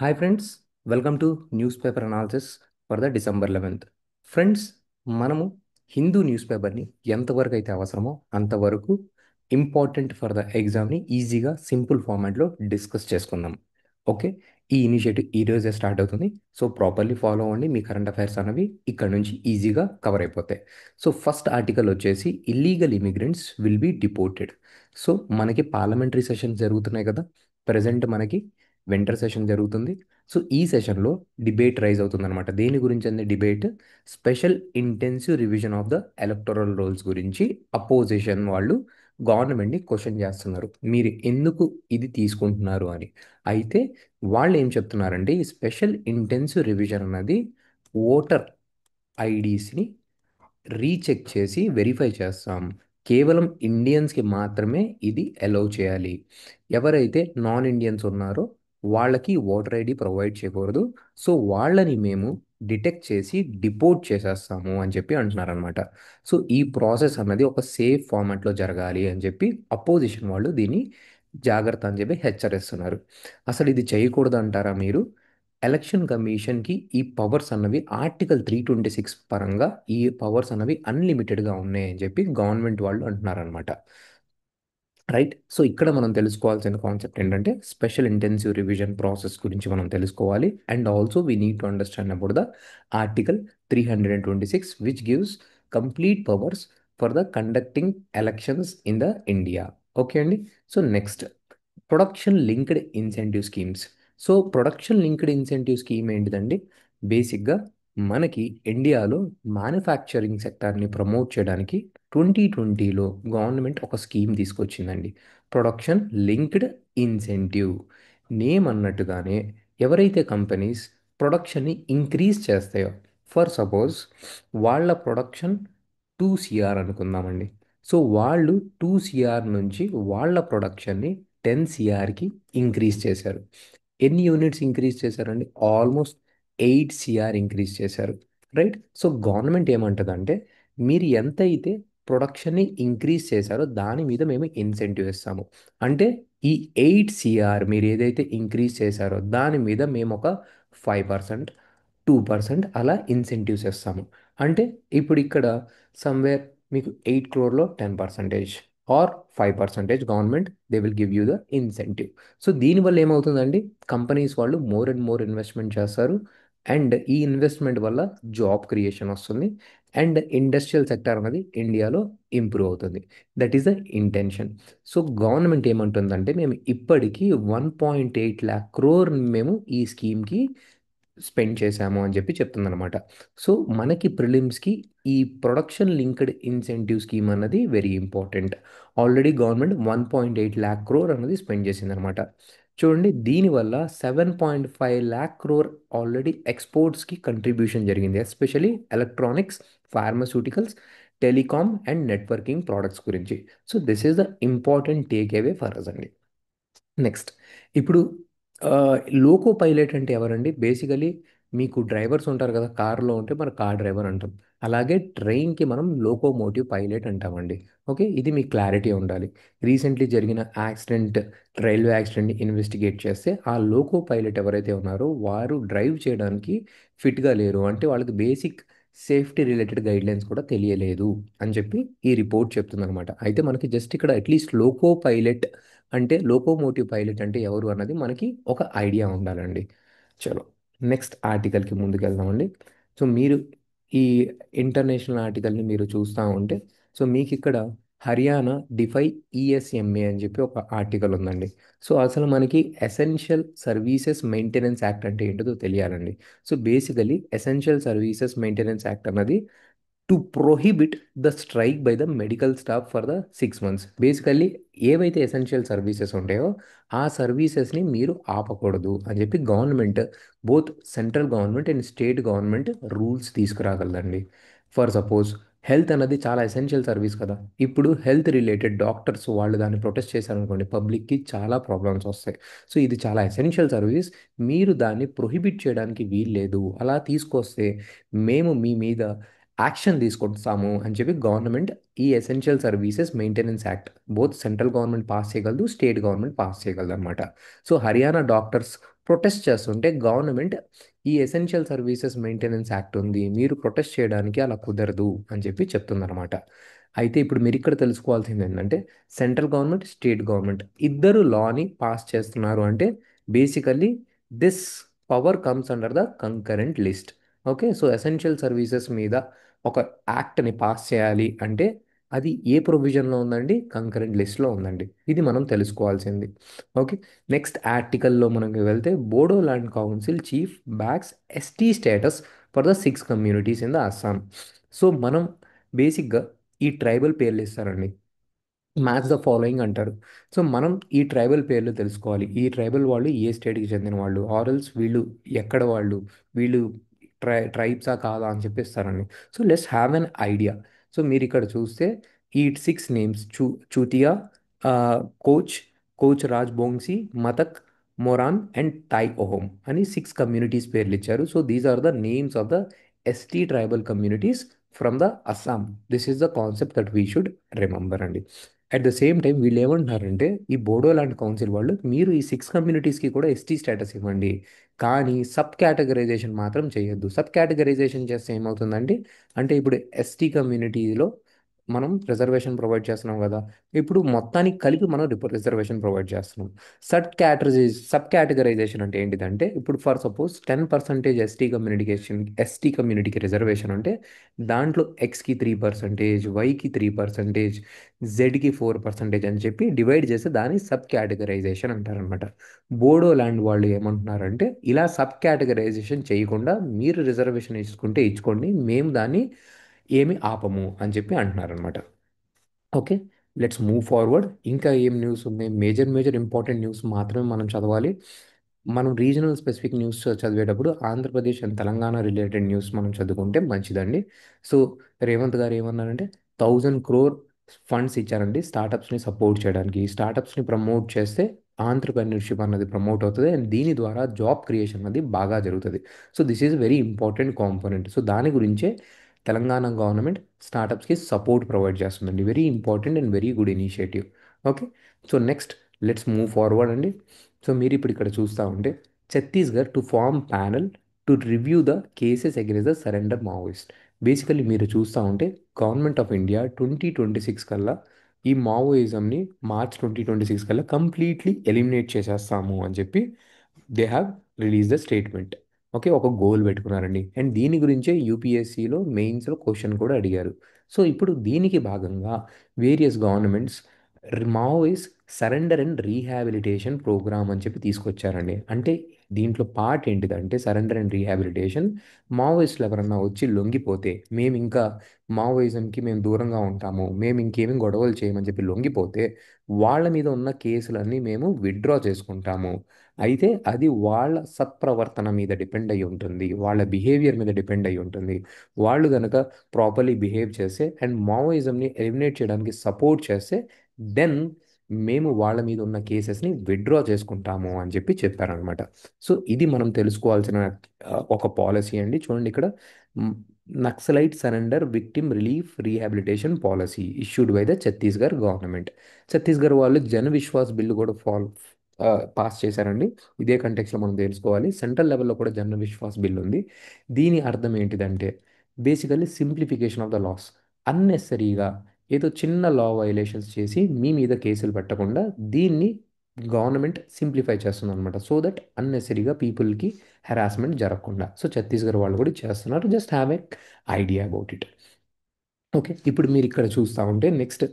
Hi friends, welcome to news paper analysis for the December 11th. Friends, మనము Hindu news పేపర్ని ఎంతవరకు అయితే అవసరమో అంతవరకు ఇంపార్టెంట్ ఫర్ ద ఎగ్జామ్ని ఈజీగా సింపుల్ ఫార్మాట్లో డిస్కస్ చేసుకుందాం. ఓకే, ఈ ఇనిషియేటివ్ ఈ రోజే స్టార్ట్ అవుతుంది. సో ప్రాపర్లీ ఫాలో అవ్వండి. మీ కరెంట్ అఫైర్స్ అనేవి ఇక్కడ నుంచి ఈజీగా కవర్ అయిపోతాయి. సో ఫస్ట్ ఆర్టికల్ వచ్చేసి illegal immigrants will be deported. So మనకి పార్లమెంటరీ సెషన్స్ జరుగుతున్నాయి కదా. ప్రజెంట్ మనకి వింటర్ సెషన్ జరుగుతుంది. సో ఈ సెషన్లో డిబేట్ రైజ్ అవుతుందన్నమాట. దేని గురించి అంది debate? Special intensive revision of the electoral rolls గురించి అపోజిషన్ వాళ్ళు గవర్నమెంట్ని క్వశ్చన్ చేస్తున్నారు, మీరు ఎందుకు ఇది తీసుకుంటున్నారు అని. అయితే వాళ్ళు ఏం చెప్తున్నారంటే ఈ స్పెషల్ ఇంటెన్సివ్ రివిజన్ అన్నది ఓటర్ ఐడీస్ని రీచెక్ చేసి వెరిఫై చేస్తాం. కేవలం ఇండియన్స్కి మాత్రమే ఇది అలౌ చేయాలి. ఎవరైతే నాన్ ఇండియన్స్ ఉన్నారో వాళ్ళకి ఓటర్ ఐడి ప్రొవైడ్ చేయకూడదు. సో వాళ్ళని మేము డిటెక్ట్ చేసి డిపోర్ట్ చేసేస్తాము అని చెప్పి అంటున్నారనమాట. సో ఈ ప్రాసెస్ అన్నది ఒక సేఫ్ ఫార్మాట్లో జరగాలి అని చెప్పి అపోజిషన్ వాళ్ళు దీన్ని జాగ్రత్త అని చెప్పి హెచ్చరిస్తున్నారు. అసలు ఇది చేయకూడదు అంటారా మీరు? ఎలక్షన్ కమిషన్కి ఈ పవర్స్ అన్నవి ఆర్టికల్ 326 పరంగా ఈ పవర్స్ అన్నవి అన్లిమిటెడ్గా ఉన్నాయని చెప్పి గవర్నమెంట్ వాళ్ళు అంటున్నారనమాట. రైట్. సో ఇక్కడ మనం తెలుసుకోవాల్సిన కాన్సెప్ట్ ఏంటంటే స్పెషల్ ఇంటెన్సివ్ రివిజన్ ప్రాసెస్ గురించి మనం తెలుసుకోవాలి. And also we need to understand about the article 326 which gives complete powers for the conducting elections in the India. Okay అండి. So next, production linked incentive schemes. So production linked incentive scheme ఏంటిదండి? బేసిక్గా మనకి ఇండియాలో manufacturing సెక్టార్ని promote చేయడానికి 2020లో government ఒక scheme తీసుకొచ్చిందండి, ప్రొడక్షన్ లింక్డ్ ఇన్సెంటివ్. నేమ్ అన్నట్టుగానే ఎవరైతే కంపెనీస్ ప్రొడక్షన్ని ఇంక్రీజ్ చేస్తాయో, ఫర్ సపోజ్ వాళ్ళ ప్రొడక్షన్ 2 CR అనుకుందామండి. సో వాళ్ళు 2 CR నుంచి వాళ్ళ ప్రొడక్షన్ని 10 CRకి ఇంక్రీజ్ చేశారు. ఎన్ని యూనిట్స్ ఇంక్రీజ్ చేశారండి? ఆల్మోస్ట్ 8 CR ఇంక్రీజ్ చేశారు. రైట్. సో గవర్నమెంట్ ఏమంటుందంటే మీరు ఎంతైతే ప్రొడక్షన్ని ఇంక్రీజ్ చేశారో దాని మీద మేము ఇన్సెంటివ్ ఇస్తాము. అంటే ఈ 8 CR మీరు ఏదైతే ఇంక్రీజ్ చేశారో దాని మీద మేము ఒక 5%, 2% అలా ఇన్సెంటివ్స్ ఇస్తాము. అంటే ఇప్పుడు ఇక్కడ సమ్వేర్ మీకు 8 crore లో 10% or 5% government they will give you the incentive. So దీనివల్ల ఏమవుతుందండి, కంపెనీస్ వాళ్ళు మోర్ అండ్ మోర్ ఇన్వెస్ట్మెంట్ చేస్తారు. అండ్ ఈ ఇన్వెస్ట్మెంట్ వల్ల జాబ్ క్రియేషన్ వస్తుంది. అండ్ ఇండస్ట్రియల్ సెక్టర్ అనేది ఇండియాలో ఇంప్రూవ్ అవుతుంది. That is the intention. So government ఏమంటుందంటే మేము ఇప్పటికీ 1.8 lakh crore మేము ఈ స్కీమ్కి స్పెండ్ చేశాము అని చెప్పి చెప్తుందనమాట. సో మనకి ప్రిలిమ్స్కి ఈ ప్రొడక్షన్ లింక్డ్ ఇన్సెంటివ్ స్కీమ్ అన్నది very important. Already government 1.8 lakh crore అన్నది స్పెండ్ చేసిందనమాట. చూడండి, దీనివల్ల 7.5 lakh crore ఆల్రెడీ ఎక్స్పోర్ట్స్కి కంట్రిబ్యూషన్ జరిగింది, especially electronics, pharmaceuticals, telecom and networking products గురించి. So this is the important take away for us అండి. Next, ఇప్పుడు లోకో పైలట్ అంటే ఎవరండి? బేసికలీ మీకు డ్రైవర్స్ ఉంటారు కదా, కార్లో ఉంటే మన కార్ డ్రైవర్ అంటాం. అలాగే ట్రైన్కి మనం లోకోమోటివ్ పైలట్ అంటామండి. ఓకే, ఇది మీకు క్లారిటీ ఉండాలి. రీసెంట్లీ జరిగిన రైల్వే యాక్సిడెంట్ని ఇన్వెస్టిగేట్ చేస్తే ఆ లోకో పైలట్ ఎవరైతే ఉన్నారో వారు డ్రైవ్ చేయడానికి ఫిట్గా లేరు, అంటే వాళ్ళకి బేసిక్ సేఫ్టీ రిలేటెడ్ గైడ్లైన్స్ కూడా తెలియలేదు అని చెప్పి ఈ రిపోర్ట్ చెప్తుందనమాట. అయితే మనకి జస్ట్ ఇక్కడ అట్లీస్ట్ లోకో పైలట్ అంటే లోకోమోటివ్ పైలట్ అంటే ఎవరు అన్నది మనకి ఒక ఐడియా ఉండాలండి. చలో నెక్స్ట్ ఆర్టికల్కి ముందుకు వెళ్దామండి. సో మీరు ఈ ఇంటర్నేషనల్ ఆర్టికల్ని మీరు చూస్తూ ఉంటే సో మీకు ఇక్కడ హర్యానా డిఫై ఈఎస్ఎంఏ అని చెప్పి ఒక ఆర్టికల్ ఉందండి. సో అసలు మనకి ఎసెన్షియల్ సర్వీసెస్ మెయింటెనెన్స్ యాక్ట్ అంటే ఏంటో తెలియాలండి. So basically essential services maintenance act అన్నది to prohibit the strike by the medical staff for the 6 months. Basically ఏవైతే ఎసెన్షియల్ సర్వీసెస్ ఉంటాయో ఆ సర్వీసెస్ని మీరు ఆపకూడదు అని చెప్పి government, both central government and state government rules తీసుకురాగలదండి. ఫర్ సపోజ్ హెల్త్ అన్నది చాలా ఎసెన్షియల్ సర్వీస్ కదా. ఇప్పుడు హెల్త్ రిలేటెడ్ డాక్టర్స్ వాళ్ళు దాన్ని ప్రొటెస్ట్ చేశారనుకోండి, పబ్లిక్కి చాలా ప్రాబ్లమ్స్ వస్తాయి. సో ఇది చాలా ఎసెన్షియల్ సర్వీస్, మీరు దాన్ని ప్రొహిబిట్ చేయడానికి వీల్లేదు. అలా తీసుకొస్తే మేము మీ మీద యాక్షన్ తీసుకొస్తాము అని చెప్పి గవర్నమెంట్ ఈ essential services maintenance act both central government pass చేయగలదు, స్టేట్ గవర్నమెంట్ పాస్ చేయగలదు అనమాట. సో హర్యానా డాక్టర్స్ ప్రొటెస్ట్ చేస్తుంటే గవర్నమెంట్ ఈ ఎసెన్షియల్ సర్వీసెస్ మెయింటెనెన్స్ యాక్ట్ ఉంది, మీరు ప్రొటెస్ట్ చేయడానికి అలా కుదరదు అని చెప్పి చెప్తుందన్నమాట. అయితే ఇప్పుడు మీరు ఇక్కడ తెలుసుకోవాల్సింది ఏంటంటే సెంట్రల్ గవర్నమెంట్, స్టేట్ గవర్నమెంట్ ఇద్దరు లాని పాస్ చేస్తున్నారు అంటే basically this power comes under the concurrent list. Okay, so essential services మీద ఒక యాక్ట్ని పాస్ చేయాలి అంటే అది ఏ ప్రొవిజన్లో ఉందండి? కంకరెంట్ లిస్ట్లో ఉందండి. ఇది మనం తెలుసుకోవాల్సింది. ఓకే, నెక్స్ట్ ఆర్టికల్లో మనకి వెళ్తే Bodo land council chief backs ST status for the 6 communities in the Assam. So మనం బేసిక్గా ఈ ట్రైబల్ పేర్లు ఇస్తారండి, మ్యాచ్ ద ఫాలోయింగ్ అంటారు. సో మనం ఈ ట్రైబల్ పేర్లు తెలుసుకోవాలి, ఈ ట్రైబల్ వాళ్ళు ఏ స్టేట్కి చెందిన వాళ్ళు, ఆరల్స్ వీళ్ళు ఎక్కడ వాళ్ళు, వీళ్ళు ట్రైబ్సా కాదా అని చెప్పిస్తారండి. So let's have an idea. So మీరు ఇక్కడ చూస్తే ఈ 6 names Chutia, Koch, Koch Rajbongshi, Matak, Moran and Tai Ahom అని 6 కమ్యూనిటీస్ పేర్లు ఇచ్చారు. So these are the names of the ST tribal communities from the Assam. This is the concept that we should remember అండి. అట్ ద సేమ్ టైం వీళ్ళు ఏమంటున్నారంటే ఈ బోడోల్యాండ్ కౌన్సిల్ వాళ్ళు మీరు ఈ 6 కమ్యూనిటీస్కి కూడా ఎస్టీ స్టేటస్ ఇవ్వండి, కానీ సబ్ కేటగరైజేషన్ మాత్రం చేయొద్దు. సబ్ కేటగరైజేషన్ చేస్తే ఏమవుతుందండి అంటే ఇప్పుడు ఎస్టీ కమ్యూనిటీలో మనం రిజర్వేషన్ ప్రొవైడ్ చేస్తున్నాం కదా, ఇప్పుడు మొత్తానికి కలిపి మనం రిజర్వేషన్ ప్రొవైడ్ చేస్తున్నాం. సబ్ కేటగరైజేషన్ అంటే ఏంటిదంటే ఇప్పుడు ఫర్ సపోజ్ 10% ఎస్టీ కమ్యూనిటీకి రిజర్వేషన్ ఉంటే దాంట్లో ఎక్స్కి 3%, వైకి 3%, జెడ్కి 4% అని చెప్పి డివైడ్ చేస్తే దాన్ని సబ్ కేటగరైజేషన్ అంటారనమాట. బోడో ల్యాండ్ వాళ్ళు ఏమంటున్నారంటే ఇలా సబ్ కేటగరైజేషన్ చేయకుండా మీరు రిజర్వేషన్ ఇచ్చుకుంటే ఇచ్చుకోండి, మేము దాన్ని ఏమి ఆపము అని చెప్పి అంటున్నారనమాట. Okay, let's move forward. ఇంకా ఏం న్యూస్ ఉన్నాయి? మేజర్ మేజర్ ఇంపార్టెంట్ న్యూస్ మాత్రమే మనం చదవాలి. మనం రీజనల్ స్పెసిఫిక్ న్యూస్ చదివేటప్పుడు Andhra Pradesh and Telangana related news మనం చదువుకుంటే మంచిదండి. సో రేవంత్ గారు ఏమన్నారంటే 1000 crore ఫండ్స్ ఇచ్చారండి స్టార్టప్స్ని సపోర్ట్ చేయడానికి. స్టార్టప్స్ని ప్రమోట్ చేస్తే ఆంటర్ప్రెన్యూర్షిప్ అన్నది ప్రమోట్ అవుతుంది అండ్ దీని ద్వారా జాబ్ క్రియేషన్ అనేది బాగా జరుగుతుంది. So this is very important component. So దాని గురించే తెలంగాణ గవర్నమెంట్ స్టార్టప్స్కి సపోర్ట్ ప్రొవైడ్ చేస్తుందండి. Very important and very good initiative. Okay, so next let's move forward అండి. సో మీరు ఇప్పుడు ఇక్కడ చూస్తూ ఉంటే Chhattisgarh to form panel to review the cases against the surrender Maoist. Basically మీరు చూస్తూ ఉంటే గవర్నమెంట్ ఆఫ్ ఇండియా 2026 కల్లా ఈ మావోయిజంని మార్చ్ 2026 కల్లా కంప్లీట్లీ ఎలిమినేట్ చేసేస్తాము అని చెప్పి they have release the statement. Okay, ఒక గోల్ పెట్టుకున్నారండి అండ్ దీని గురించే యూపీఎస్సిలో మెయిన్స్లో క్వశ్చన్ కూడా అడిగారు. సో ఇప్పుడు దీనికి భాగంగా various governments Maoist surrender and rehabilitation programme అని చెప్పి తీసుకొచ్చారండి. అంటే దీంట్లో పార్ట్ ఏంటిదంటే సరెండర్ అండ్ రీహాబిలిటేషన్, మావోయిస్టులు ఎవరన్నా వచ్చి లొంగిపోతే మేము ఇంకా మావోయిజంకి మేము దూరంగా ఉంటాము, మేము ఇంకేమీ గొడవలు చేయమని చెప్పి లొంగిపోతే వాళ్ళ మీద ఉన్న కేసులన్నీ మేము విత్డ్రా చేసుకుంటాము. అయితే అది వాళ్ళ సత్ప్రవర్తన మీద డిపెండ్ అయి ఉంటుంది, వాళ్ళ బిహేవియర్ మీద డిపెండ్ అయి ఉంటుంది. వాళ్ళు కనుక ప్రాపర్లీ బిహేవ్ చేస్తే అండ్ మావోయిజంని ఎలిమినేట్ చేయడానికి సపోర్ట్ చేస్తే దెన్ మేము వాళ్ళ మీద ఉన్న కేసెస్ని విత్డ్రా చేసుకుంటాము అని చెప్పి చెప్పారనమాట. సో ఇది మనం తెలుసుకోవాల్సిన ఒక పాలసీ అండి. చూడండి ఇక్కడ naxalite surrender victim relief rehabilitation policy issued by the Chhattisgarh government. Chhattisgarh వాళ్ళు జన విశ్వాస్ బిల్లు కూడా పాస్ చేశారండి. ఇదే కంటెక్స్లో మనం తెలుసుకోవాలి, సెంట్రల్ లెవెల్లో కూడా జన విశ్వాస్ బిల్ ఉంది. దీని అర్థం ఏంటిదంటే basically simplification of the laws. అన్నెసరీగా ఏదో చిన్న లా వైలేషన్స్ చేసి మీ మీద కేసులు పెట్టకుండా దీన్ని గవర్నమెంట్ సింప్లిఫై చేస్తుంది అనమాట, సో దట్ అన్నెసరీగా పీపుల్కి హెరాస్మెంట్ జరగకుండా. సో ఛత్తీస్గఢ్ వాళ్ళు కూడా చేస్తున్నారు, just have a idea about it. Okay, ఇప్పుడు మీరు ఇక్కడ చూస్తూ ఉంటే నెక్స్ట్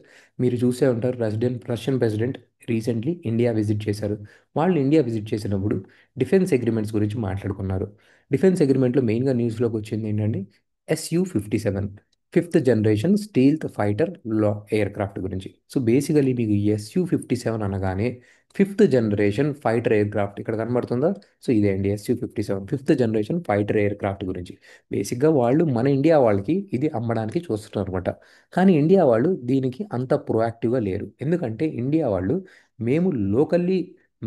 మీరు చూసే ఉంటారు Russian president recently India visit చేశారు. వాళ్ళు ఇండియా విజిట్ చేసినప్పుడు డిఫెన్స్ అగ్రిమెంట్స్ గురించి మాట్లాడుకున్నారు. డిఫెన్స్ అగ్రిమెంట్లో మెయిన్గా న్యూస్లోకి వచ్చింది ఏంటంటే SU-57 5th generation stealth fighter air craft గురించి. సో బేసికలీ మీకు SU-57 అనగానే 5th generation fighter air craft ఇక్కడ కనబడుతుందా? సో ఇదే అండి SU-57 5th generation fighter air craft గురించి. బేసిక్గా వాళ్ళు మన ఇండియా వాళ్ళకి ఇది అమ్మడానికి చూస్తున్నారు అనమాట. కానీ ఇండియా వాళ్ళు దీనికి అంత ప్రొయాక్టివ్గా లేరు. ఎందుకంటే ఇండియా వాళ్ళు మేము locally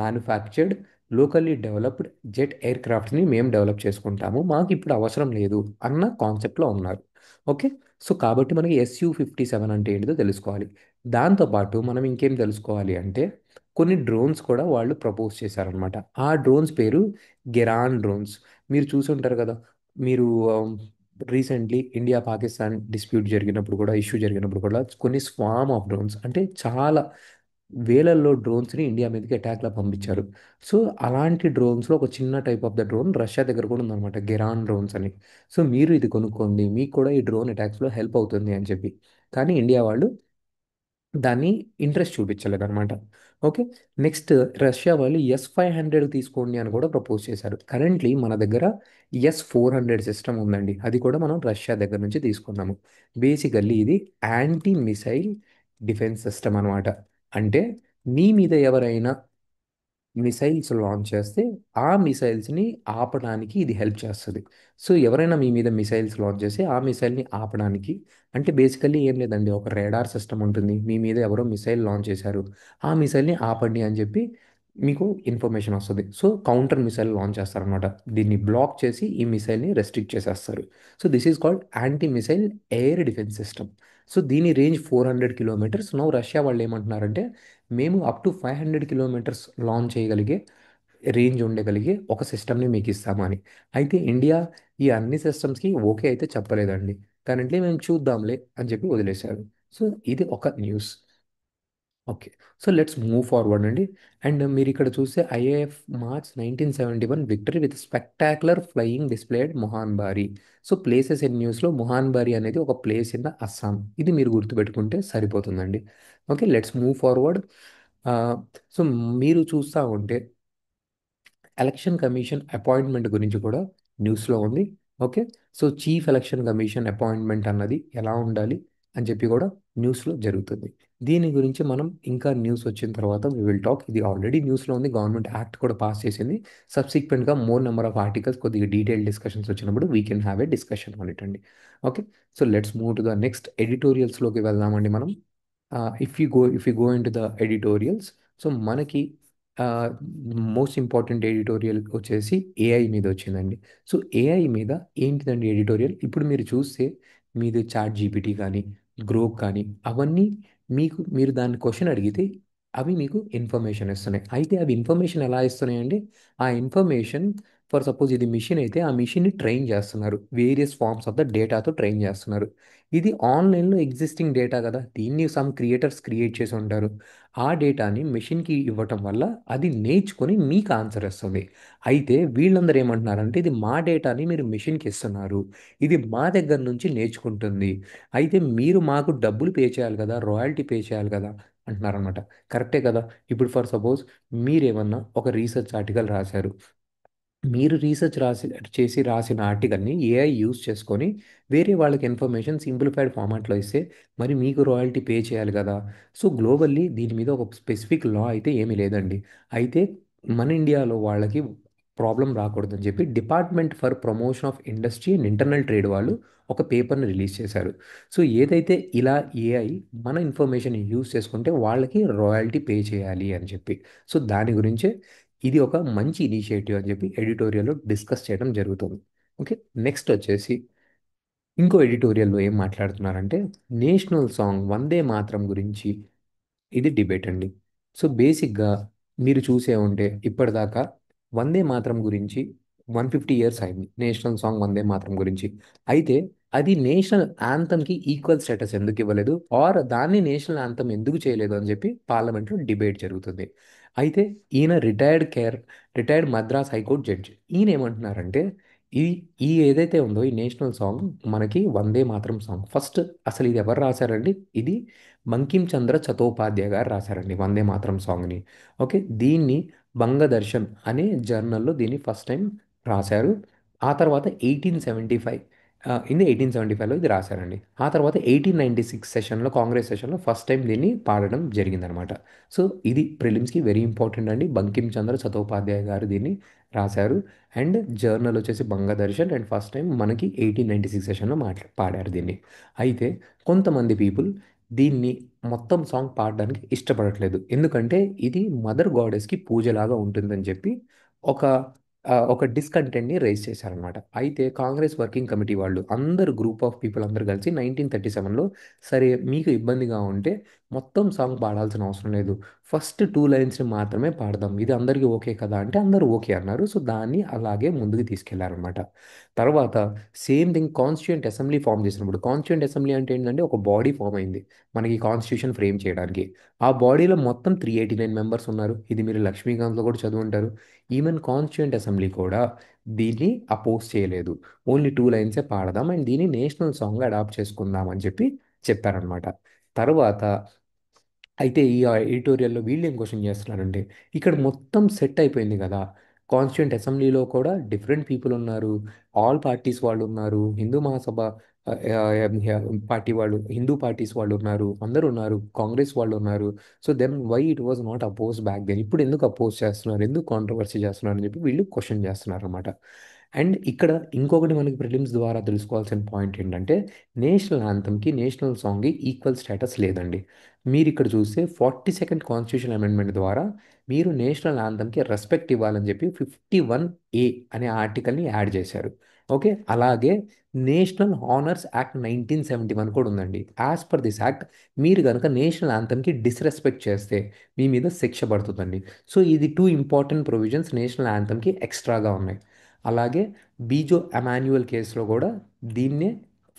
manufactured, locally developed jet ఎయిర్ క్రాఫ్ట్ని మేము డెవలప్ చేసుకుంటాము, మాకు ఇప్పుడు అవసరం లేదు అన్న కాన్సెప్ట్లో ఉన్నారు. ఓకే, సో కాబట్టి మనకి SU-57 అంటే ఏంటిదో తెలుసుకోవాలి. దాంతోపాటు మనం ఇంకేం తెలుసుకోవాలి అంటే కొన్ని డ్రోన్స్ కూడా వాళ్ళు ప్రపోజ్ చేశారనమాట. ఆ డ్రోన్స్ పేరు గెరాన్ డ్రోన్స్. మీరు చూసి ఉంటారు కదా. మీరు రీసెంట్లీ ఇండియా పాకిస్తాన్ డిస్ప్యూట్ జరిగినప్పుడు కూడా, ఇష్యూ జరిగినప్పుడు కూడా కొన్ని స్వామ్ ఆఫ్ డ్రోన్స్, అంటే చాలా వేలల్లో డ్రోన్స్ని ఇండియా మీదకి అటాక్లా పంపించారు. సో అలాంటి డ్రోన్స్లో ఒక చిన్న type of the drone Russia దగ్గర కూడా ఉందన్నమాట, గెరాన్ డ్రోన్స్ అని. సో మీరు ఇది కొనుక్కోండి, మీకు కూడా ఈ డ్రోన్ అటాక్స్లో హెల్ప్ అవుతుంది అని చెప్పి. కానీ ఇండియా వాళ్ళు దాన్ని ఇంట్రెస్ట్ చూపించలేదన్నమాట. ఓకే. నెక్స్ట్, రష్యా వాళ్ళు S-500 తీసుకోండి అని కూడా ప్రపోజ్ చేశారు. కరెంట్లీ మన దగ్గర S-400 సిస్టమ్ ఉందండి, అది కూడా మనం రష్యా దగ్గర నుంచి తీసుకున్నాము. బేసికల్లీ ఇది యాంటీ మిసైల్ డిఫెన్స్ సిస్టమ్ అనమాట. అంటే మీ మీద ఎవరైనా మిసైల్స్ లాంచ్ చేస్తే ఆ మిసైల్స్ని ఆపడానికి ఇది హెల్ప్ చేస్తుంది. సో ఎవరైనా మీ మీద మిసైల్స్ లాంచ్ చేస్తే ఆ మిసైల్ని ఆపడానికి, అంటే బేసికల్లీ ఏం లేదండి, ఒక రేడార్ సిస్టమ్ ఉంటుంది. మీ మీద ఎవరో మిసైల్ లాంచ్ చేశారు, ఆ మిసైల్ని ఆపండి అని చెప్పి మీకు ఇన్ఫర్మేషన్ వస్తుంది. సో కౌంటర్ మిసైల్ లాంచ్ చేస్తారనమాట. దీన్ని బ్లాక్ చేసి ఈ మిసైల్ని రెస్ట్రిక్ట్ చేసేస్తారు. So this is called anti missile air defence system. So దీని రేంజ్ 400 కిలోమీటర్స్. నో రష్యా వాళ్ళు ఏమంటున్నారంటే, మేము అప్ టు 500 కిలోమీటర్స్ లాంచ్ చేయగలిగే రేంజ్ ఉండగలిగే ఒక సిస్టమ్ని మీకు ఇస్తాము అని. అయితే ఇండియా ఈ అన్ని సిస్టమ్స్కి ఓకే అయితే చెప్పలేదండి. కరెంట్లీ మేము చూద్దాంలే అని చెప్పి వదిలేశారు. సో ఇది ఒక news. Okay. So let's move forward అండి. అండ్ మీరు ఇక్కడ చూస్తే IAF March 1971 victory with spectacular flying displayed Mohanbari. So places in న్యూస్లో మొహాన్బారి అనేది ఒక ప్లేస్ ఇన్ అస్సాం. ఇది మీరు గుర్తుపెట్టుకుంటే సరిపోతుందండి. Okay, let's move forward. So మీరు చూస్తూ ఉంటే ఎలక్షన్ కమిషన్ అపాయింట్మెంట్ గురించి కూడా న్యూస్లో ఉంది. Okay. So chief election commission appointment అన్నది ఎలా ఉండాలి అని చెప్పి కూడా న్యూస్లో జరుగుతుంది. దీని గురించి మనం ఇంకా న్యూస్ వచ్చిన తర్వాత వి విల్ టాక్. ఇది ఆల్రెడీ న్యూస్లో ఉంది, గవర్నమెంట్ యాక్ట్ కూడా పాస్ చేసింది. సబ్సిక్వెంట్గా మోర్ నెంబర్ ఆఫ్ ఆర్టికల్స్, కొద్దిగా డీటెయిల్ డిస్కషన్స్ వచ్చినప్పుడు we can have a discussion on it అండి. Okay. So let's move to the next ఎడిటోరియల్స్లోకి వెళ్దామండి మనం. If you go into the editorials, so మనకి మోస్ట్ ఇంపార్టెంట్ ఎడిటోరియల్ వచ్చేసి AI మీద వచ్చిందండి. సో ఏఐ మీద ఏంటిదండి ఎడిటోరియల్? ఇప్పుడు మీరు చూస్తే మీది చాట్ జీపీటీ కానీ, గ్రోక్ కానీ, అవన్నీ మీరు దాన్ని క్వశ్చన్ అడిగితే అవి మీకు ఇన్ఫర్మేషన్ ఇస్తున్నాయి. అయితే అవి ఇన్ఫర్మేషన్ ఎలా ఇస్తున్నాయండి? ఆ ఇన్ఫర్మేషన్, ఫర్ సపోజ్ ఇది మిషన్ అయితే ఆ మిషన్ని ట్రైన్ చేస్తున్నారు, వేరియస్ ఫార్మ్స్ ఆఫ్ ద డేటాతో ట్రైన్ చేస్తున్నారు. ఇది ఆన్లైన్లో ఎగ్జిస్టింగ్ డేటా కదా, దీన్ని సమ్ క్రియేటర్స్ క్రియేట్ చేసి ఉంటారు. ఆ డేటాని మెషిన్కి ఇవ్వటం వల్ల అది నేర్చుకొని మీకు ఆన్సర్ ఇస్తుంది. అయితే వీళ్ళందరూ ఏమంటున్నారంటే, ఇది మా డేటాని మీరు మెషిన్కి ఇస్తున్నారు, ఇది మా దగ్గర నుంచి నేర్చుకుంటుంది, అయితే మీరు మాకు డబ్బులు పే చేయాలి కదా, రాయల్టీ పే చేయాలి కదా అంటున్నారనమాట. కరెక్టే కదా. ఇప్పుడు ఫర్ సపోజ్ మీరేమన్నా ఒక రీసెర్చ్ ఆర్టికల్ రాశారు, మీరు రీసెర్చ్ చేసి రాసిన ఆర్టికల్ని ఏఐ యూస్ చేసుకొని వేరే వాళ్ళకి ఇన్ఫర్మేషన్ సింప్లిఫైడ్ ఫార్మాట్లో ఇస్తే మరి మీకు రాయల్టీ పే చేయాలి కదా. సో గ్లోబల్లీ దీని మీద ఒక స్పెసిఫిక్ లా అయితే ఏమీ లేదండి. అయితే మన ఇండియాలో వాళ్ళకి ప్రాబ్లం రాకూడదని చెప్పి department for promotion of industry and internal trade వాళ్ళు ఒక పేపర్ని రిలీజ్ చేశారు. సో ఏదైతే ఇలా ఏఐ మన ఇన్ఫర్మేషన్ యూస్ చేసుకుంటే వాళ్ళకి రాయల్టీ పే చేయాలి అని చెప్పి, సో దాని గురించే ఇది ఒక మంచి ఇనిషియేటివ్ అని చెప్పి ఎడిటోరియల్లో డిస్కస్ చేయడం జరుగుతుంది. ఓకే. నెక్స్ట్ వచ్చేసి ఇంకో ఎడిటోరియల్లో ఏం మాట్లాడుతున్నారంటే, నేషనల్ సాంగ్ వందే మాతరం గురించి ఇది డిబేట్ అండి. సో బేసిక్గా మీరు చూసే ఉంటే ఇప్పటిదాకా వందే మాతరం గురించి 150 ఇయర్స్ అయింది, నేషనల్ సాంగ్ వందే మాతరం గురించి. అయితే అది నేషనల్ యాంథమ్కి ఈక్వల్ స్టేటస్ ఎందుకు ఇవ్వలేదు, ఆర్ దాన్ని నేషనల్ యాంథమ్ ఎందుకు చేయలేదు అని చెప్పి పార్లమెంట్లో డిబేట్ జరుగుతుంది. అయితే ఈయన రిటైర్డ్ మద్రాస్ హైకోర్టు జడ్జి. ఈయన ఏమంటున్నారంటే, ఈ ఈ ఏదైతే ఉందో ఈ నేషనల్ సాంగ్ మనకి వందే మాతరం సాంగ్ ఫస్ట్ అసలు ఇది ఎవరు రాశారండి? ఇది బంకిం చంద్ర చటోపాధ్యాయ గారు రాశారండి వందే మాతరం సాంగ్ని. ఓకే. దీన్ని బంగదర్శన్ అనే జర్నల్లో దీన్ని ఫస్ట్ టైం రాశారు. ఆ తర్వాత 1875, ఇది 1875లో ఇది రాశారండి. ఆ తర్వాత 1896 సెషన్లో, కాంగ్రెస్ సెషన్లో ఫస్ట్ టైం దీన్ని పాడడం జరిగిందనమాట. సో ఇది ప్రిలిమ్స్కి వెరీ ఇంపార్టెంట్ అండి. బంకిం చంద్ర చటోపాధ్యాయ గారు దీన్ని రాశారు. అండ్ జర్నల్ వచ్చేసి బంగదర్శన్, అండ్ ఫస్ట్ టైం మనకి 1896 సెషన్లో పాడారు దీన్ని. అయితే కొంతమంది పీపుల్ దీన్ని మొత్తం సాంగ్ పాడడానికి ఇష్టపడట్లేదు, ఎందుకంటే ఇది మదర్ గాడెస్కి పూజలాగా ఉంటుందని చెప్పి ఒక ఒక డిస్కంటెంట్ని రైజ్ చేశారనమాట. అయితే కాంగ్రెస్ వర్కింగ్ కమిటీ వాళ్ళు అందరు గ్రూప్ ఆఫ్ పీపుల్ అందరు కలిసి 1937లో, సరే మీకు ఇబ్బందిగా ఉంటే మొత్తం సాంగ్ పాడాల్సిన అవసరం లేదు. ఫస్ట్ 2 లైన్స్‌ని మాత్రమే పాడదాం. ఇది అందరికీ ఓకే కదా! అంటే అందరూ ఓకే అన్నారు. సో, దాన్ని అలాగే ముందుకు తీసుకెళ్లారనమాట. తర్వాత same thing constituent assembly form చేసినప్పుడు కాన్స్టిట్యూయెంట్ అసెంబ్లీ అంటే ఏంటంటే ఒక బాడీ ఫార్మ్ అయింది. మనకి కాన్స్టిట్యూషన్ ఫ్రేమ్ చేయడానికి. ఆ బాడీలో మొత్తం 389 మెంబర్స్ ఉన్నారు. ఇది మీరు లక్ష్మీకాంత్‌లో కూడా చదువుంటారు. ఈవెన్ కాన్స్టిట్యూయెంట్ అసెంబ్లీ కూడా దీన్ని అపోజ్ చేయలేదు. ఓన్లీ 2 లైన్సే పాడదాం అండ్ దీన్ని నేషనల్ సాంగ్‌గా అడాప్ట్ చేసుకుందాం అని చెప్పి చెప్పారనమాట. తర్వాత అయితే ఈ ఎడిటోరియల్‌లో వీళ్ళేం క్వెషన్ చేస్తున్నారంటే, ఇక్కడ మొత్తం సెట్ అయిపోయింది కదా! కాన్స్టిట్యూయెంట్ అసెంబ్లీలో కూడా డిఫరెంట్ పీపుల్ ఉన్నారు. ఆల్ పార్టీస్ వాళ్ళున్నారు. హిందూ మహాసభ పార్టీ వాళ్ళు, హిందూ పార్టీస్ వాళ్ళున్నారు. అందరూ ఉన్నారు. కాంగ్రెస్ వాళ్ళున్నారు. So, then why it was not opposed back then? ఇప్పుడు ఎందుకు అపోజ్ చేస్తున్నారు? ఎందుకు కాంట్రోవర్సీ చేస్తున్నారు? అని చెప్పి వీళ్ళు క్వెషన్ చేస్తున్నారనమాట. అండ్ ఇక్కడ ఇంకొకటి మనకి ప్రిలిమ్స్ ద్వారా తెలుసుకోవాల్సిన పాయింట్ ఏంటంటే, నేషనల్ యాంథమ్‌కి, నేషనల్ సాంగ్‌కి ఈక్వల్ స్టేటస్ లేదండి. మీరిక్కడ చూస్తే 42nd కాన్స్టిట్యూషన్ అమెండ్మెంట్ ద్వారా మీరు నేషనల్ యాంథమ్‌కి రెస్పెక్ట్ ఇవ్వాలని చెప్పి 51A అనే ఆర్టికల్‌ని యాడ్ చేశారు. ఓకే. అలాగే నేషనల్ హానర్స్ యాక్ట్ 1971 కూడా ఉందండి. యాస్ పర్ దిస్ యాక్ట్ మీరు గనక నేషనల్ యాంథమ్‌కి డిస్‌రెస్పెక్ట్ చేస్తే మీ మీద శిక్ష పడుతుందండి. సో, ఇది 2 ఇంపార్టెంట్ ప్రొవిజన్స్ నేషనల్ యాంథమ్‌కి ఎక్స్‌ట్రాగా ఉన్నాయి. అలాగే బీజో అమాన్యుయల్ కేస్‌లో కూడా దీన్నే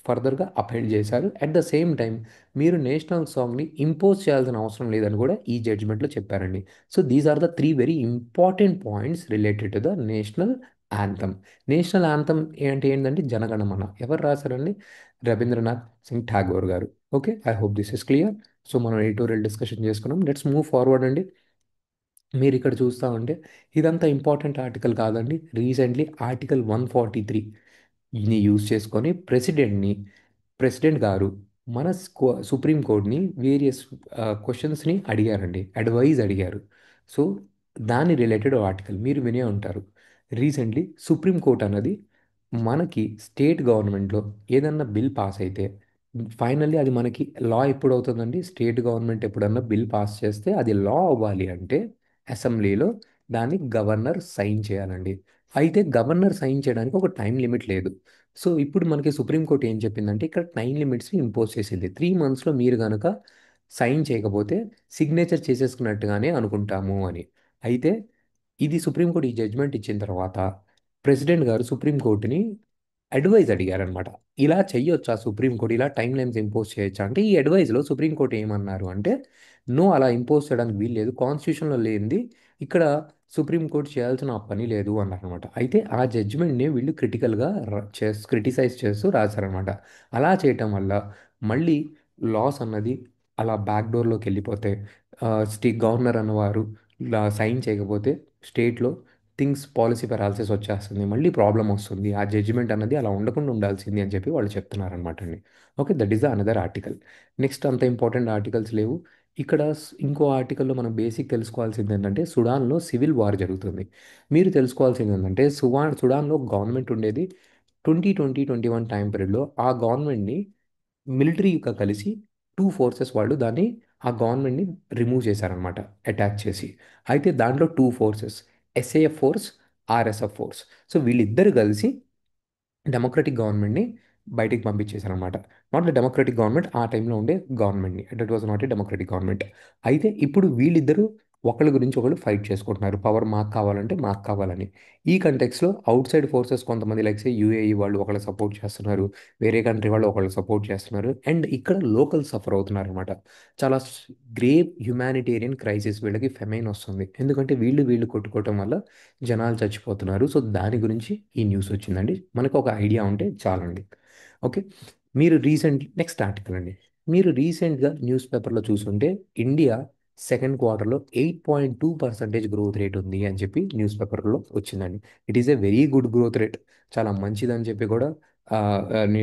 ఫర్దర్‌గా అప్‌హెల్డ్ చేశారు. అట్ ద సేమ్ టైమ్ మీరు నేషనల్ సాంగ్‌ని ఇంపోజ్ చేయాల్సిన అవసరం లేదని కూడా ఈ జడ్జ్‌మెంట్‌లో చెప్పారండి. So, these are the 3 very important points related to the national anthem. National anthem అంటే ఏంటంటే జనగణమన. ఎవరు రాశారండి? రవీంద్రనాథ్ సింగ్ ఠాగూర్ గారు. Okay. I hope this is clear. So, మనం ఎడిటోరియల్ డిస్కషన్ చేసుకున్నాం. లెట్స్ మూవ్ ఫార్వర్డ్ అండి. మీరు ఇక్కడ చూస్తా ఉంటే ఇదంతా ఇంపార్టెంట్ ఆర్టికల్ కాదండి. రీసెంట్లీ ఆర్టికల్ 143 ని యూజ్ చేసుకొని ప్రెసిడెంట్ గారు మన సుప్రీం కోర్ట్‌ని వేరియస్ క్వెషన్స్‌ని అడిగారండి. అడ్వైజ్ అడిగారు. సో, దాని రిలేటెడ్ ఆర్టికల్ మీరు వినే ఉంటారు. రీసెంట్లీ సుప్రీం కోర్ట్ అన్నది మనకి స్టేట్ గవర్నమెంట్‌లో ఏదన్నా బిల్ పాస్ అయితే ఫైనల్లీ అది మనకి లా ఎప్పుడవుతుందండి? స్టేట్ గవర్నమెంట్ ఎప్పుడన్నా బిల్ పాస్ చేస్తే అది లా అవ్వాలి అంటే అసెంబ్లీలో దాన్ని గవర్నర్ సైన్ చేయాలండి. అయితే గవర్నర్ సైన్ చేయడానికి ఒక టైం లిమిట్ లేదు. సో, ఇప్పుడు మనకి సుప్రీం కోర్ట్ ఏం చెప్పిందంటే ఇక్కడ టైమ్ లిమిట్స్‌ని ఇంపోజ్ చేసింది. 3 మంత్స్‌లో మీరు గనక సైన్ చేయకపోతే సిగ్నేచర్ చేసేసుకున్నట్టుగానే అనుకుంటాము అని. అయితే ఇది సుప్రీం కోర్ట్ ఈ జడ్జ్‌మెంట్ ఇచ్చిన తర్వాత ప్రెసిడెంట్ గారు సుప్రీం కోర్ట్‌ని అడ్వైజ్ అడిగారనమాట. ఇలా చెయ్యొచ్చా సుప్రీం కోర్ట్? ఇలా టైమ్ లైన్స్ ఇంపోజ్ చేయొచ్చా? అంటే ఈ అడ్వైజ్‌లో సుప్రీం కోర్ట్ ఏమన్నారు అంటే, "నో అలా ఇంపోజ్ చేయడానికి వీల్లేదు. కాన్స్టిట్యూషన్‌లో లేనిది ఇక్కడ సుప్రీం కోర్ట్ చేయాల్సిన పని లేదు" అన్నారనమాట. అయితే ఆ జడ్జ్‌మెంట్‌ని వీళ్ళు క్రిటికల్‌గా క్రిటిసైజ్ చేస్తూ రాశారనమాట. అలా చేయటం వల్ల మళ్ళీ లాస్ అన్నది అలా బ్యాక్ డోర్‌లోకి వెళ్ళిపోతే గవర్నర్ అన్నవారు ఇలా సైన్ చేయకపోతే స్టేట్‌లో థింగ్స్ పాలిసీ పెరాలిసిస్ వచ్చేస్తుంది. మళ్ళీ ప్రాబ్లమ్ వస్తుంది. ఆ జడ్జిమెంట్ అన్నది అలా ఉండకుండా ఉండాల్సింది అని చెప్పి వాళ్ళు చెప్తున్నారనమాట అండి. Okay. That is the another article. Next అంత ఇంపార్టెంట్ ఆర్టికల్స్ లేవు. ఇక్కడ ఇంకో ఆర్టికల్‌లో మనం బేసిక్ తెలుసుకోవాల్సింది ఏంటంటే సుడాన్‌లో సివిల్ వార్ జరుగుతుంది. మీరు తెలుసుకోవాల్సింది ఏంటంటే సుడాన్‌లో గవర్నమెంట్ ఉండేది. 2021 టైమ్ పీరియడ్‌లో ఆ గవర్నమెంట్‌ని మిలిటరీగా కలిసి 2 ఫోర్సెస్ వాళ్ళు దాన్ని ఆ గవర్నమెంట్‌ని రిమూవ్ చేశారనమాట అటాక్ చేసి. అయితే దాంట్లో 2 forces SAF force, RSF force. So, వీళ్ళిద్దరూ కలిసి డెమోక్రటిక్ గవర్నమెంట్‌ని బయటికి పంపించేసారనమాట. నాట్ ద డెమోక్రటిక్ గవర్నమెంట్ ఆ టైంలో ఉండే గవర్నమెంట్‌ని. That was not a democratic government. అయితే ఇప్పుడు వీళ్ళిద్దరూ ఒకళ్ళ గురించి ఒకళ్ళు ఫైట్ చేసుకుంటున్నారు. పవర్ మాకు కావాలంటే మాకు కావాలని. ఈ కంటెక్స్‌లో ఔట్‌సైడ్ ఫోర్సెస్ కొంతమంది లైక్ సే యూఏఈ వాళ్ళు ఒకళ్ళు సపోర్ట్ చేస్తున్నారు. వేరే కంట్రీ వాళ్ళు ఒకళ్ళు సపోర్ట్ చేస్తున్నారు. అండ్ ఇక్కడ లోకల్ సఫర్ అవుతున్నారనమాట. చాలా గ్రేవ్ హ్యుమానిటేరియన్ క్రైసిస్ వీళ్ళకి ఫెమైన్ వస్తుంది. ఎందుకంటే వీళ్ళు కొట్టుకోవటం వల్ల జనాలు చచ్చిపోతున్నారు. సో, దాని గురించి ఈ న్యూస్ వచ్చిందండి. మనకు ఒక ఐడియా ఉంటే చాలండి. ఓకే. మీరు నెక్స్ట్ ఆర్టికల్ అండి. మీరు రీసెంట్‌గా న్యూస్ పేపర్‌లో చూసుంటే ఇండియా సెకండ్ క్వార్టర్‌లో 8.2% గ్రోత్ రేట్ ఉంది అని చెప్పి న్యూస్ పేపర్‌లో వచ్చిందండి. It is a very good growth rate. చాలా మంచిదని చెప్పి కూడా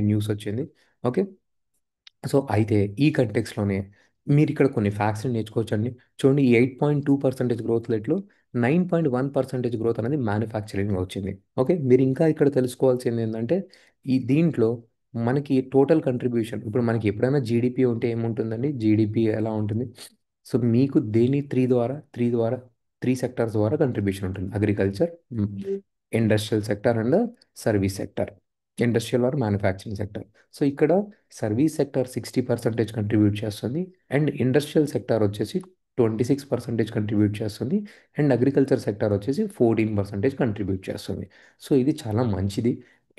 న్యూస్ వచ్చింది. ఓకే. సో, అయితే ఈ కంటెక్స్‌లోనే మీరిక్కడ కొన్ని ఫ్యాక్ట్స్‌ని నేర్చుకోవచ్చండి. చూడండి ఈ 8.2% గ్రోత్ రేట్‌లో 9.1% గ్రోత్ అనేది మ్యానుఫ్యాక్చరింగ్‌లో వచ్చింది. ఓకే. మీరు ఇంకా ఇక్కడ తెలుసుకోవాల్సింది ఏందంటే, ఈ దీంట్లో మనకి టోటల్ కంట్రిబ్యూషన్ ఇప్పుడు మనకి ఎప్పుడైనా జీడీపీ ఉంటే ఏముంటుందండి? జీడీపీ ఎలా ఉంటుంది? సో, మీకు దేని 3 సెక్టార్స్ ద్వారా కంట్రిబ్యూషన్ ఉంటుంది. Agriculture, industrial sector and service sector. Industrial or manufacturing sector. So ఇక్కడ సర్వీస్ సెక్టర్ 60% కంట్రిబ్యూట్ చేస్తుంది, అండ్ ఇండస్ట్రియల్ సెక్టర్ వచ్చేసి 26% కంట్రిబ్యూట్ చేస్తుంది, అండ్ అగ్రికల్చర్ సెక్టర్ వచ్చేసి 14% కంట్రిబ్యూట్ చేస్తుంది. సో ఇది చాలా మంచిది.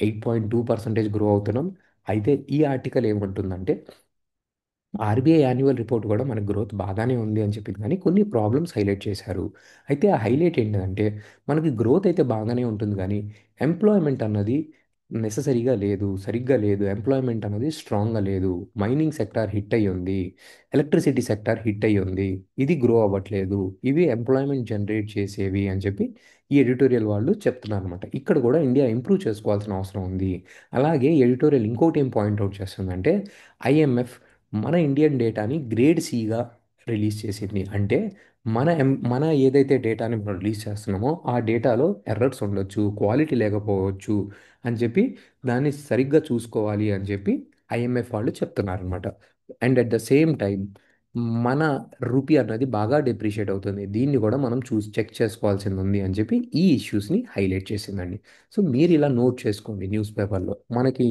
8.2% గ్రో అవుతున్నాం. అయితే ఈ ఆర్టికల్ ఏమంటుందంటే ఆర్బీఐ యాన్యువల్ రిపోర్ట్ కూడా మన గ్రోత్ బాగానే ఉంది అని చెప్పింది, కానీ కొన్ని ప్రాబ్లమ్స్ హైలైట్ చేశారు. అయితే ఆ హైలైట్ ఏంటంటే మనకి గ్రోత్ అయితే బాగానే ఉంటుంది కానీ ఎంప్లాయ్మెంట్ అన్నది నెససరీగా లేదు, సరిగ్గా లేదు. ఎంప్లాయ్మెంట్ అన్నది స్ట్రాంగ్గా లేదు. మైనింగ్ సెక్టార్ హిట్ అయ్యి ఉంది, ఎలక్ట్రిసిటీ సెక్టార్ హిట్ అయ్యి ఉంది, ఇది గ్రో అవ్వట్లేదు. ఇవి ఎంప్లాయ్మెంట్ జనరేట్ చేసేవి అని చెప్పి ఈ ఎడిటోరియల్ వాళ్ళు చెప్తున్నారు అనమాట. ఇక్కడ కూడా ఇండియా ఇంప్రూవ్ చేసుకోవాల్సిన అవసరం ఉంది. అలాగే ఎడిటోరియల్ ఇంకోటి ఏం పాయింట్అవుట్ చేస్తుందంటే ఐఎంఎఫ్ మన ఇండియన్ డేటాని గ్రేడ్ సిగా రిలీజ్ చేసింది. అంటే మన ఏదైతే డేటాని మనం రిలీజ్ చేస్తున్నామో ఆ డేటాలో ఎర్రర్స్ ఉండొచ్చు, క్వాలిటీ లేకపోవచ్చు అని చెప్పి దాన్ని సరిగ్గా చూసుకోవాలి అని చెప్పి ఐఎంఎఫ్ వాళ్ళు చెప్తున్నారనమాట. And at the same time మన రూపీ అన్నది బాగా డిప్రిషియేట్ అవుతుంది. దీన్ని కూడా మనం చూసి చెక్ చేసుకోవాల్సింది ఉంది అని చెప్పి ఈ ఇష్యూస్ని హైలైట్ చేసిందండి. సో మీరు ఇలా నోట్ చేసుకోండి న్యూస్ పేపర్లో మనకి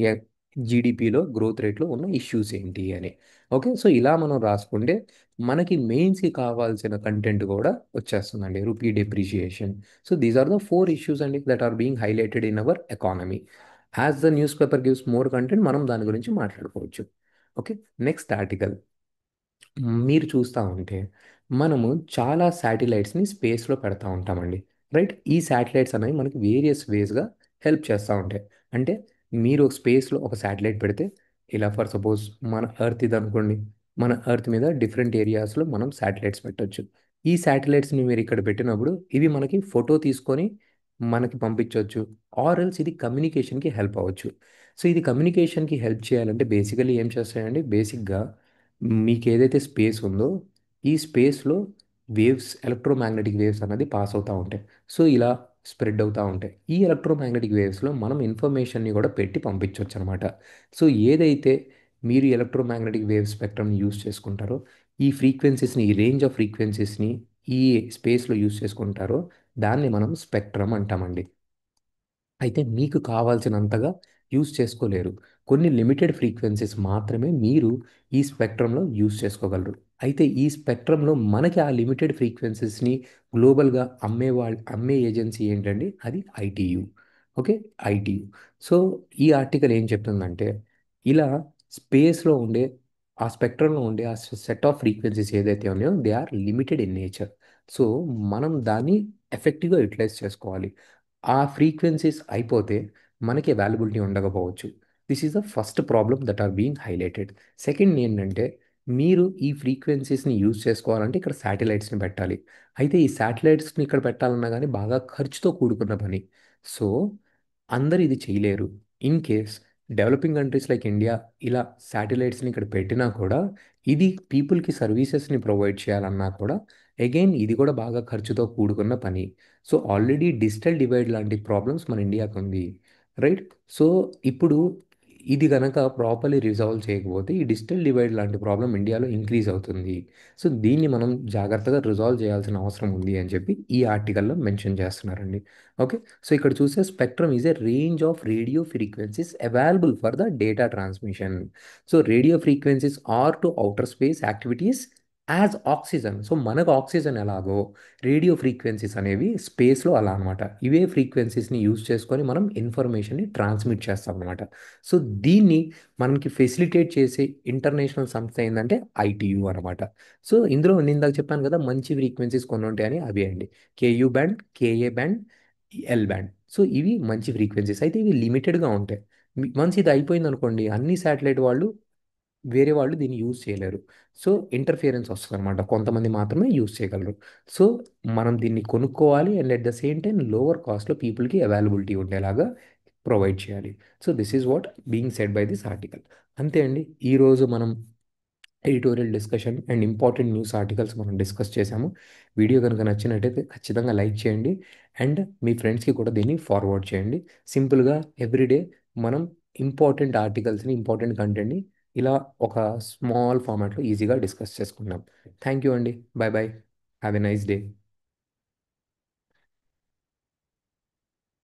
జీడిపిలో గ్రోత్ రేట్లో ఉన్న ఇష్యూస్ ఏంటి అని. ఓకే, సో ఇలా మనం రాసుకుంటే మనకి మెయిన్స్కి కావాల్సిన కంటెంట్ కూడా వచ్చేస్తుందండి. Rupee depreciation. So these are the 4 issues అండి that are being highlighted in our economy. As the newspaper gives more content మనం దాని గురించి మాట్లాడుకోవచ్చు. ఓకే, నెక్స్ట్ ఆర్టికల్ మీరు చూస్తూ ఉంటే మనము చాలా శాటిలైట్స్ని స్పేస్లో పెడతా ఉంటామండి. రైట్, ఈ శాటిలైట్స్ అనేవి మనకి వేరియస్ వేస్గా హెల్ప్ చేస్తూ ఉంటాయి. అంటే మీరు స్పేస్లో ఒక శాటిలైట్ పెడితే, ఇలా ఫర్ సపోజ్ మన ఎర్త్ ఇది అనుకోండి, మన ఎర్త్ మీద డిఫరెంట్ ఏరియాస్లో మనం శాటిలైట్స్ పెట్టొచ్చు. ఈ శాటిలైట్స్ని మీరు ఇక్కడ పెట్టినప్పుడు ఇవి మనకి ఫోటో తీసుకొని మనకి పంపించవచ్చు, ఆర్ ఎల్స్ ఇది కమ్యూనికేషన్కి హెల్ప్ అవ్వచ్చు. సో ఇది కమ్యూనికేషన్కి హెల్ప్ చేయాలంటే బేసికలీ ఏం చేస్తాయండి, బేసిక్గా మీకు ఏదైతే స్పేస్ ఉందో ఈ స్పేస్లో వేవ్స్, ఎలక్ట్రోమాగ్నెటిక్ వేవ్స్ అన్నది పాస్ అవుతూ ఉంటాయి. సో ఇలా స్ప్రెడ్ అవుతూ ఉంటాయి. ఈ ఎలక్ట్రోమాగ్నెటిక్ వేవ్స్లో మనం ఇన్ఫర్మేషన్ని కూడా పెట్టి పంపించవచ్చు అనమాట. సో ఏదైతే మీరు ఎలక్ట్రోమాగ్నెటిక్ వేవ్ స్పెక్ట్రమ్ని యూస్ చేసుకుంటారో, ఈ ఫ్రీక్వెన్సీస్ని, ఈ రేంజ్ ఆఫ్ ఫ్రీక్వెన్సీస్ని ఈ స్పేస్లో యూస్ చేసుకుంటారో దాన్ని మనం స్పెక్ట్రమ్ అంటామండి. అయితే మీకు కావాల్సినంతగా యూస్ చేసుకోలేరు. కొన్ని లిమిటెడ్ ఫ్రీక్వెన్సీస్ మాత్రమే మీరు ఈ స్పెక్ట్రంలో యూస్ చేసుకోగలరు. అయితే ఈ స్పెక్ట్రంలో మనకి ఆ లిమిటెడ్ ఫ్రీక్వెన్సీస్ని గ్లోబల్గా అమ్మే ఏజెన్సీ ఏంటండి, అది ఐటీయు. Okay, ITU. సో ఈ ఆర్టికల్ ఏం చెప్తుందంటే ఇలా స్పేస్లో ఉండే ఆ స్పెక్ట్రంలో ఉండే ఆ సెట్ ఆఫ్ ఫ్రీక్వెన్సీస్ ఏదైతే ఉన్నాయో they are limited in nature. So మనం దాన్ని ఎఫెక్టివ్గా యూటిలైజ్ చేసుకోవాలి. ఆ ఫ్రీక్వెన్సీస్ అయిపోతే మనకి అవైలబిలిటీ ఉండకపోవచ్చు. This is the first problem that are being highlighted. Second ఏంటంటే మీరు ఈ ఫ్రీక్వెన్సీస్ని యూజ్ చేసుకోవాలంటే ఇక్కడ శాటిలైట్స్ని పెట్టాలి. అయితే ఈ శాటిలైట్స్ని ఇక్కడ పెట్టాలన్నా కానీ బాగా ఖర్చుతో కూడుకున్న పని. సో అందరు ఇది చేయలేరు. In case developing countries like India ఇలా శాటిలైట్స్ని ఇక్కడ పెట్టినా కూడా ఇది పీపుల్కి సర్వీసెస్ని ప్రొవైడ్ చేయాలన్నా కూడా అగైన్ ఇది కూడా బాగా ఖర్చుతో కూడుకున్న పని. సో ఆల్రెడీ డిజిటల్ డివైడ్ లాంటి ప్రాబ్లమ్స్ మన ఇండియాకి ఉంది. రైట్, సో ఇప్పుడు ఇది కనుక ప్రాపర్లీ రిజాల్వ్ చేయకపోతే ఈ డిజిటల్ డివైడ్ లాంటి ప్రాబ్లం ఇండియాలో ఇంక్రీజ్ అవుతుంది. సో దీన్ని మనం జాగ్రత్తగా రిజాల్వ్ చేయాల్సిన అవసరం ఉంది అని చెప్పి ఈ ఆర్టికల్లో మెన్షన్ చేస్తున్నారండి. ఓకే, సో ఇక్కడ చూసే spectrum is a range of radio frequencies available for the data transmission. So radio frequencies are to outer space activities as oxygen. So మనకు ఆక్సిజన్ ఎలాగో రేడియో ఫ్రీక్వెన్సీస్ అనేవి స్పేస్లో అలా అనమాట. ఇవే ఫ్రీక్వెన్సీస్ని యూజ్ చేసుకొని మనం ఇన్ఫర్మేషన్ని ట్రాన్స్మిట్ చేస్తాం అనమాట. సో దీన్ని మనకి ఫెసిలిటేట్ చేసే ఇంటర్నేషనల్ సంస్థ ఏంటంటే ఐటీయు అనమాట. సో ఇందులో నేను ఇందాక చెప్పాను కదా మంచి ఫ్రీక్వెన్సీస్ కొన్ని ఉంటాయని, అవి అండి Ku band, Ka band, L band. So ఇవి మంచి ఫ్రీక్వెన్సీస్. అయితే ఇవి లిమిటెడ్గా ఉంటాయి. వన్స్ ఇది అయిపోయింది అనుకోండి, అన్ని శాటిలైట్ వాళ్ళు వేరే వాళ్ళు దీన్ని యూజ్ చేయలేరు. సో ఇంటర్ఫియరెన్స్ వస్తుంది అనమాట, కొంతమంది మాత్రమే యూజ్ చేయగలరు. సో మనం దీన్ని కొనుక్కోవాలి, and at the same time lower కాస్ట్లో పీపుల్కి అవైలబిలిటీ ఉండేలాగా ప్రొవైడ్ చేయాలి. So this is what being said by this article. అంతే అండి, ఈరోజు మనం editorial discussion and important news articles మనం డిస్కస్ చేశాము. వీడియో కనుక నచ్చినట్టయితే ఖచ్చితంగా లైక్ చేయండి, అండ్ మీ ఫ్రెండ్స్కి కూడా దీన్ని ఫార్వర్డ్ చేయండి. సింపుల్గా ఎవ్రీడే మనం ఇంపార్టెంట్ ఆర్టికల్స్ని, ఇంపార్టెంట్ కంటెంట్ని ఇలా ఒక స్మాల్ ఫార్మాట్లో ఈజీగా డిస్కస్ చేసుకుందాం. థ్యాంక్ యూ అండి. Bye bye. Have a nice day.